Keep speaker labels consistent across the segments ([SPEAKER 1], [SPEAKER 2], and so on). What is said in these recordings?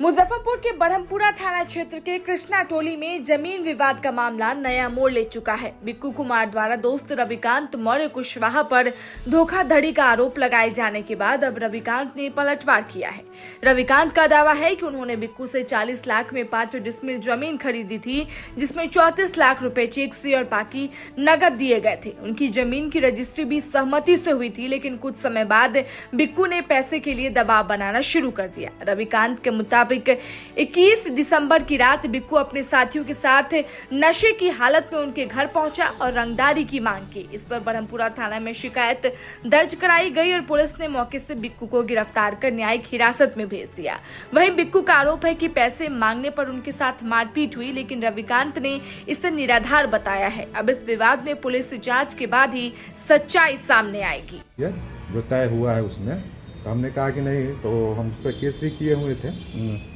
[SPEAKER 1] मुजफ्फरपुर के ब्रह्मपुरा थाना क्षेत्र के कृष्णा टोली में जमीन विवाद का मामला नया मोड़ ले चुका है। बिक्कू कुमार द्वारा दोस्त रविकांत मौर्य कुशवाहा पर धोखाधड़ी का आरोप लगाए जाने के बाद अब रविकांत ने पलटवार किया है। रविकांत का दावा है कि उन्होंने बिक्कू से 40 लाख में 5 डिसमिल जमीन खरीदी थी, जिसमें 34 लाख रुपए चेक से और बाकी नकद दिए गए थे। उनकी जमीन की रजिस्ट्री भी सहमति से हुई थी, लेकिन कुछ समय बाद बिक्कू ने पैसे के लिए दबाव बनाना शुरू कर दिया। रविकांत के मुताबिक 21 दिसंबर की रात बिक्कू अपने साथियों के साथ नशे की हालत में उनके घर पहुंचा और रंगदारी की मांग की। इस पर ब्रह्मपुरा थाना में शिकायत दर्ज कराई गई और पुलिस ने मौके से बिक्कू को गिरफ्तार कर न्यायिक हिरासत में भेज दिया। वहीं बिक्कू का आरोप है कि पैसे मांगने पर उनके साथ मारपीट हुई, लेकिन रविकांत ने इसे निराधार बताया है। अब इस विवाद में पुलिस जांच के बाद ही सच्चाई सामने आएगी।
[SPEAKER 2] जो तय हुआ है उसमें तो हमने कहा कि नहीं, तो हम उस पर केस भी किए हुए थे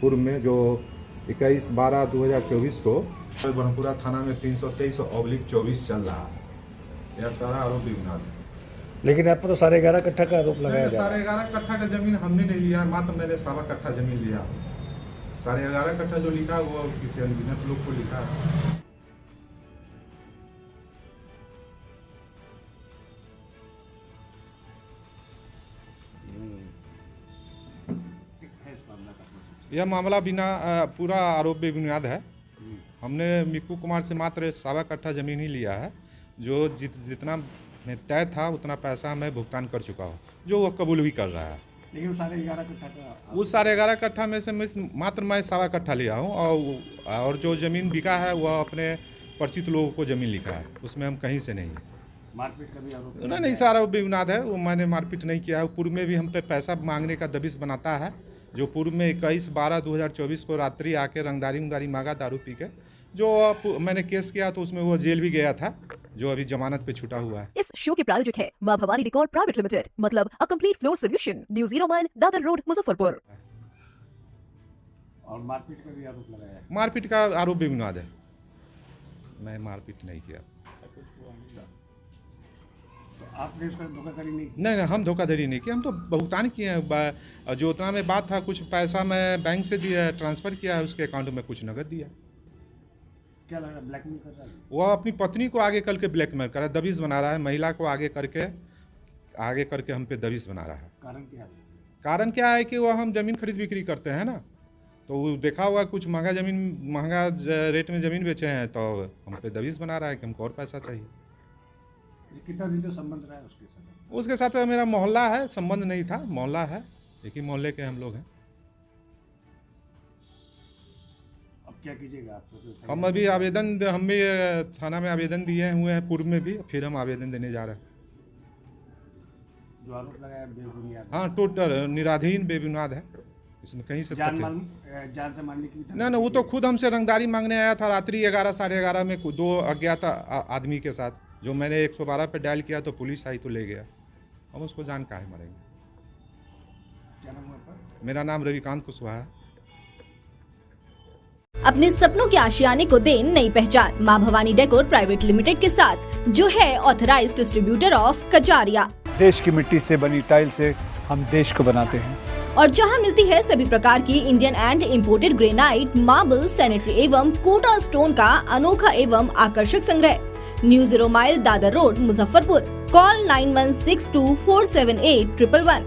[SPEAKER 2] पूर्व में, जो 21/12/2024 को ब्रह्मपुरा थाना में 323/24 चल रहा है। यह सारा आरोप भी बना है।
[SPEAKER 3] लेकिन आप पर तो 11.5 कट्ठा का आरोप लगाया जा रहा है।
[SPEAKER 2] 11.5 कट्ठा का जमीन हमने नहीं लिया, मात्र मैंने 1.25 कट्ठा जमीन लिया। 11.5 कट्ठा जो लिखा वो किसी अनगिनत लोग को लिखा है। यह मामला बिना पूरा आरोप बेबुनियाद है। हमने बिक्कू कुमार से मात्र 1.25 कट्ठा ज़मीन ही लिया है, जो जितना में तय था उतना पैसा मैं भुगतान कर चुका हूँ, जो वो कबूल भी कर रहा है।
[SPEAKER 3] लेकिन 11.5 कट्ठा का
[SPEAKER 2] उस 11.5 कट्ठा में से मात्र मैं 1.25 कट्ठा लिया हूँ, और जो ज़मीन बिका है वह अपने परिचित लोगों को ज़मीन लिखा है, उसमें हम कहीं से नहीं।
[SPEAKER 3] मारपीट का भी आरोप
[SPEAKER 2] नहीं, सारा बेबुनियाद है। वो मैंने मारपीट नहीं किया है। पूर्व में भी हम पे पैसा मांगने का दबिश बनाता है, जो पूर्व में 21/12/2024 को रात्रि आके रंगदारी मांगा दारू पी के, जो मैंने केस किया तो उसमें वो जेल भी गया था, जो अभी जमानत पे छूटा हुआ है।
[SPEAKER 4] इस शो के प्रायोजक है मां भवानी डेकोर प्राइवेट लिमिटेड, मतलब a complete floor solution, new 0 mile Dadar road Muzaffarpur.
[SPEAKER 3] और मारपीट का भी आरोप लगाया है।
[SPEAKER 2] मारपीट का आरोप बेबुनियाद है। मैं मारपीट नहीं किया।
[SPEAKER 3] तो आपने इसका धोखाधड़ी नहीं की?
[SPEAKER 2] नहीं, हम धोखाधड़ी नहीं किया, हम तो भुगतान किए हैं। जो उतना में बात था, कुछ पैसा मैं बैंक से दिया, ट्रांसफ़र किया है उसके अकाउंट में, कुछ नकद दिया।
[SPEAKER 3] क्या लग रहा है, ब्लैकमेल कर रहा है?
[SPEAKER 2] वो अपनी पत्नी को आगे करके ब्लैकमेल कर रहा है, दबिश बना रहा है। महिला को आगे करके हम पे दबिश बना रहा है।
[SPEAKER 3] कारण क्या है?
[SPEAKER 2] कारण क्या है कि वह हम ज़मीन खरीद बिक्री करते हैं ना, तो वो देखा हुआ कुछ महंगा रेट में ज़मीन बेचे हैं, तो हम पे दबिश बना रहा है कि हमको और पैसा चाहिए।
[SPEAKER 3] कितना दिन से संबंध रहा है उसके साथ?
[SPEAKER 2] उसके साथ मेरा मोहल्ला है, संबंध नहीं था, मोहल्ला है, एक ही मोहल्ले के हम लोग हैं।
[SPEAKER 3] अब क्या कीजिएगा आप?
[SPEAKER 2] हम अभी हम भी थाना में आवेदन दिए हुए हैं पूर्व में भी, फिर हम आवेदन देने जा रहे हैं।
[SPEAKER 3] जो आरोप लगाया बेबुनियाद?
[SPEAKER 2] हाँ, टोटल निराधीन बेबुनियाद है, इसमें कहीं से
[SPEAKER 3] जान से मारने की?
[SPEAKER 2] ना, वो तो खुद हमसे रंगदारी मांगने आया था रात्रि 11 साढ़े 11 में 2 अज्ञात आदमी के साथ, जो मैंने 112 पे डायल किया तो पुलिस आई तो ले गया। हम उसको जान काहे मारेंगे।
[SPEAKER 3] क्या नाम है आपका?
[SPEAKER 2] मेरा नाम रविकांत कुशवाहा है।
[SPEAKER 4] अपने सपनों के आशियाने को दे नई पहचान मां भवानी डेकोर प्राइवेट लिमिटेड के साथ, जो है ऑथराइज्ड डिस्ट्रीब्यूटर ऑफ कजारिया।
[SPEAKER 5] देश की मिट्टी से बनी टाइल से हम देश को बनाते हैं,
[SPEAKER 4] और जहां मिलती है सभी प्रकार की Indian and imported granite, marble, sanitary एवं कोटा स्टोन का अनोखा एवं आकर्षक संग्रह। New 0 mile Dadar road Muzaffarpur. Call 9162478111।